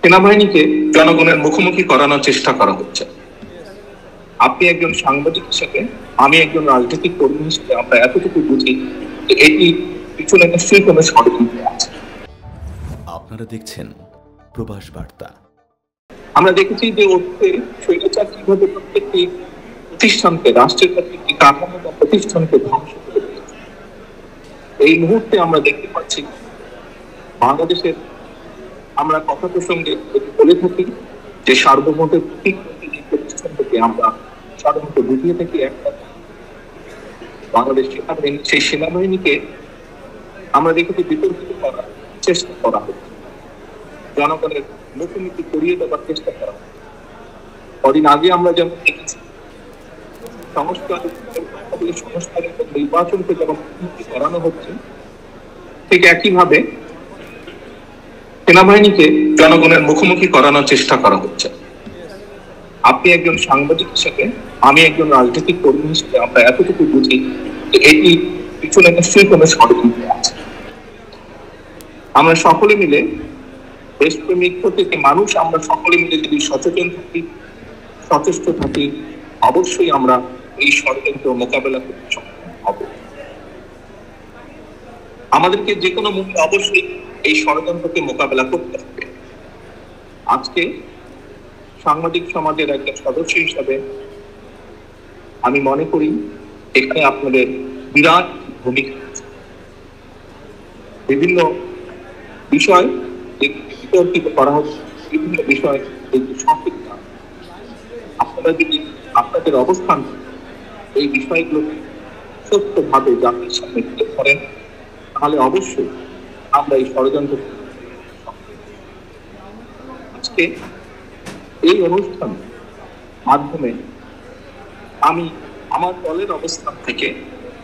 সেনাবাহিনীকে জনগণের মুখোমুখি করানোর চেষ্টা করা হচ্ছে। আপনি একজন সাংবাদিক হিসেবে, আমি একজন রাজনৈতিক কর্মী হিসেবে আমরা এতটুকু বুঝি যে এটি পিছনে নিশ্চয়ই কোনো ষড়যন্ত্র আছে। আপনারা দেখছেন প্রবাস বার্তা। আমরা দেখেছি যে অতীতে স্বৈরাচার কিভাবে প্রত্যেকটি প্রতিষ্ঠানকে, রাষ্ট্রের প্রত্যেকটি কাঠামো বা প্রতিষ্ঠানকে ধ্বংস করে দিয়েছে। এই মুহূর্তে আমরা দেখতে পাচ্ছি বাংলাদেশের, আমরা কথা প্রসঙ্গে বলে থাকি যে সার্বভৌমের প্রতীক যে প্রতিষ্ঠানটাকে আমরা সাধারণত বুঝিয়ে থাকি একটা বাংলাদেশ সেনাবাহিনী। সেই সেনাবাহিনীকে আমরা দেখেছি বিতর্কিত করার চেষ্টা করা হচ্ছে, জনগণের মুখোমুখি করিয়ে দেওয়ার চেষ্টা করা হচ্ছে। কদিন আগে আমরা যেমন দেখেছি সংস্কার এবং নির্বাচনকে যেমন মুখোমুখি করানো হচ্ছে, ঠিক একইভাবে সেনাবাহিনীকে জনগণের মুখোমুখি করানোর চেষ্টা করা হচ্ছে। আপনি একজন সাংবাদিক হিসেবে, আমি একজন রাজনৈতিক কর্মী হিসেবে আমরা এতটুকু বুঝি যে এটি পিছনে নিশ্চয়ই কোনো ষড়যন্ত্র আছে। আমরা সকলে মিলে, দেশপ্রেমিক প্রত্যেকটি মানুষ আমরা সকলে মিলে যদি সচেতন থাকি, সচেষ্ট থাকি, অবশ্যই আমরা এই ষড়যন্ত্র মোকাবেলা করতে সক্ষম হব। আমাদেরকে যে কোনো মূল্যে অবশ্যই এই ষড়যন্ত্রকে মোকাবেলা করতে হবে। আজকে সাংবাদিক সমাজের একজন সদস্য হিসাবে আমি মনে করি এখানে আপনাদের বিরাট ভূমিকা আছে। বিভিন্ন বিষয় বিতর্কিত করা হচ্ছে, বিভিন্ন বিষয় সঠিক না। আপনারা যদি আপনাদের অবস্থান এই বিষয়গুলোকে সত্যভাবে জাতির সামনে তুলে ধরেন, তাহলে অবশ্যই আমরা এই ষড়যন্ত্র। আজকে এই অনুষ্ঠান মাধ্যমে আমি আমার দলের অবস্থান থেকে,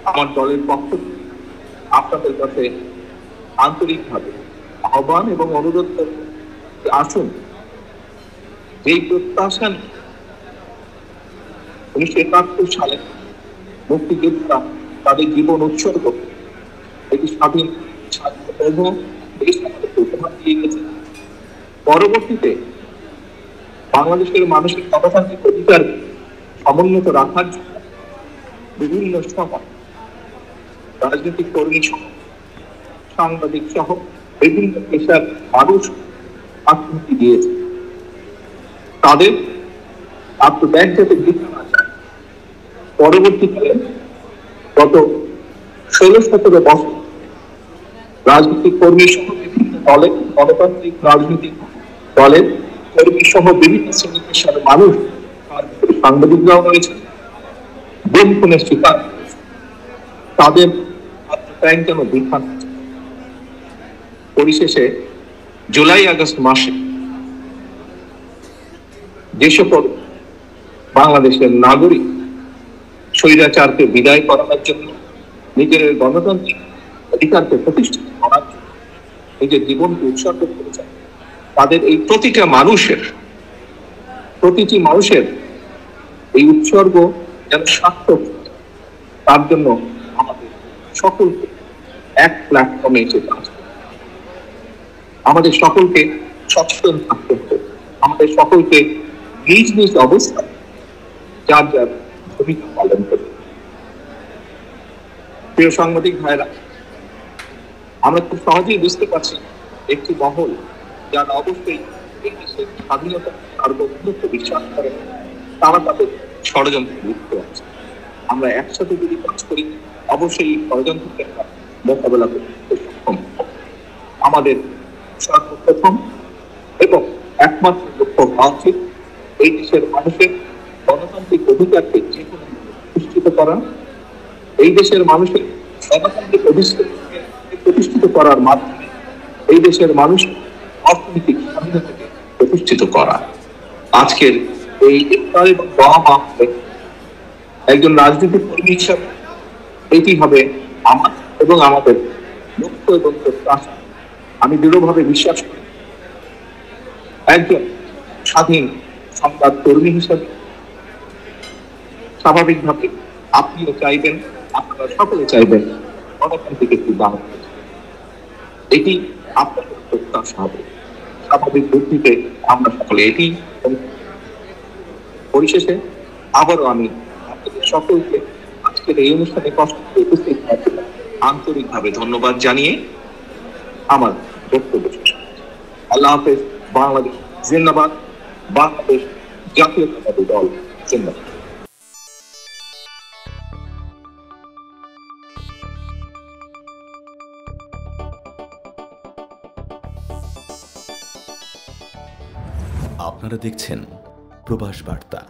আমার দলের পক্ষ থেকে আপনাদের কাছে আন্তরিকভাবে আহ্বান এবং অনুরোধ করব, আসুন যেই প্রত্যাশা 1971 সালে মুক্তিযোদ্ধা তাদের জীবন উৎসর্গ এটি স্বাধীন দেশ আমাদেরকে উপহার দিয়ে গেছে। পরবর্তীতে বাংলাদেশের মানুষের গণতান্ত্রিক অধিকার সমুন্নত রাখার জন্য বিভিন্ন সময় রাজনৈতিক কর্মী সহ, সাংবাদিক সহ বিভিন্ন পেশার মানুষ আত্মহত্যা দিয়েছে। তাদের আত্মত্যাগ যাতে বৃথা না যায়, পরবর্তীকালে গত 16-17 বছর রাজনৈতিক কর্মী সহ বিভিন্ন দলের, গণতান্ত্রিক রাজনৈতিক দলের কর্মী সহ বিভিন্ন শ্রেণী পেশার মানুষ, সাংবাদিকরাও রয়েছে, গুম খুনের শিকার, তাদের আত্মত্যাগ যেন বৃথা না যায়। পরিশেষে জুলাই আগস্ট মাসে যে সকল বাংলাদেশের নাগরিক স্বৈরাচারকে বিদায় করানোর জন্য, নিজের গণতান্ত্রিক অধিকারকে প্রতিষ্ঠিত করার জন্য নিজের জীবনকে উৎসর্গ করেছেন, তাদের এই প্রতিটি মানুষের এই উৎসর্গ যেন সার্থক, তার জন্য আমাদের সকলকে এক প্ল্যাটফর্মে এসে কাজ করতে হবে। আমাদের সকলকে সচেতন থাকতে হবে, আমাদের সকলকে নিজ নিজ অবস্থায় যার যার ভূমিকা পালন করতে হবে। প্রিয় সাংবাদিক ভাইরা, আমরা খুব সহজেই বুঝতে পারছি একটি মহল যারা অবশ্যই এই দেশের স্বাধীনতা সার্বভৌমত্ব বিশ্বাস করে, তারা তাদের ষড়যন্ত্রে লিপ্ত আছে। আমরা একসাথে যদি কাজ করি, অবশ্যই এই ষড়যন্ত্রকে মোকাবেলা করতে সক্ষম হব। আমাদের সর্বপ্রথম এবং একমাত্র লক্ষ্য হওয়া উচিত এই দেশের মানুষের গণতান্ত্রিক অধিকারকে যে কোনো প্রতিষ্ঠিত করা, এই দেশের মানুষের গণতান্ত্রিক অধিকারকে প্রতিষ্ঠিত করার মাধ্যমে এই দেশের মানুষ অর্থনৈতিক স্বাধীনতাকে প্রতিষ্ঠিত করা। আজকের এই ইফতার এবং দোয়া মাহফিলে একজন রাজনৈতিক কর্মী হিসাবে এটি হবে আমার এবং আমাদের লক্ষ্য এবং প্রত্যাশা। আমি দৃঢ়ভাবে বিশ্বাস করি একজন স্বাধীন সংবাদ কর্মী হিসাবে স্বাভাবিকভাবে আপনিও চাইবেন, আপনারা সকলে চাইবেন গণতান্ত্রিক একটি বাংলাদেশ। এটি আপনাদের প্রত্যাশা হবে। স্বাভাবিক বুদ্ধিতে আমরা সকলে এটি পরিশেষে আবারও আমি আপনাদের সকলকে আজকের এই অনুষ্ঠানে কষ্ট করে উপস্থিত হওয়ার জন্য আন্তরিকভাবে ধন্যবাদ জানিয়ে আমার বক্তব্য শেষ করছি। আল্লাহ হাফেজ। বাংলাদেশ জিন্দাবাদ। বাংলাদেশ জাতীয়তাবাদী দল জিন্দাবাদ। আপনারা দেখছেন প্রবাস বার্তা।